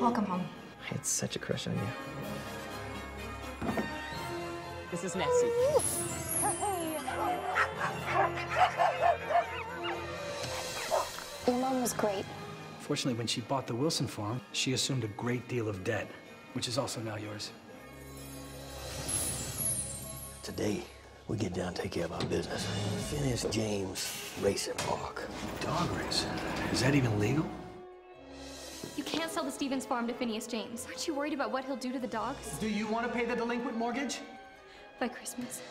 Welcome home. I had such a crush on you. This is Nessie. Your mom was great. Fortunately, when she bought the Wilson farm, she assumed a great deal of debt, which is also now yours. Today, we get down and take care of our business. Phineas James Racing Park. Dog race? Is that even legal? You can't sell the Stevens farm to Phineas James. Aren't you worried about what he'll do to the dogs? Do you want to pay the delinquent mortgage? By Christmas.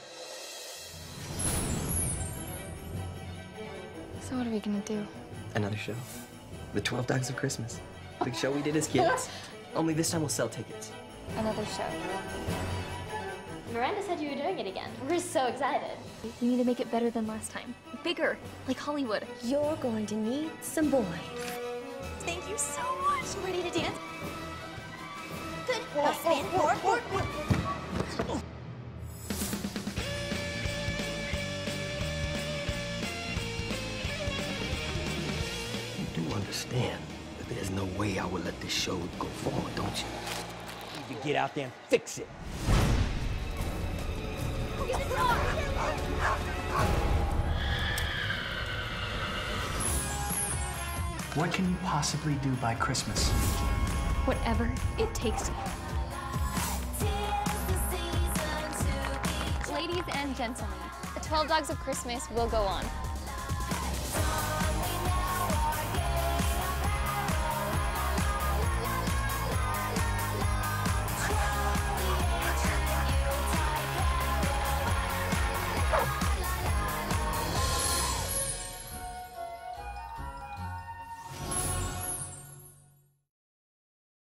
So what are we gonna do? Another show. The 12 Dogs of Christmas. Big show we did as kids. Only this time we'll sell tickets. Another show. Miranda said you were doing it again. We're so excited. We need to make it better than last time. Bigger, like Hollywood. You're going to need some boys. Thank you so much. Ready to dance? Good. Now spin forward. You do understand that there's no way I would let this show go forward, don't you? You need to get out there and fix it. What can you possibly do by Christmas? Whatever it takes. Ladies and gentlemen, the 12 Dogs of Christmas will go on.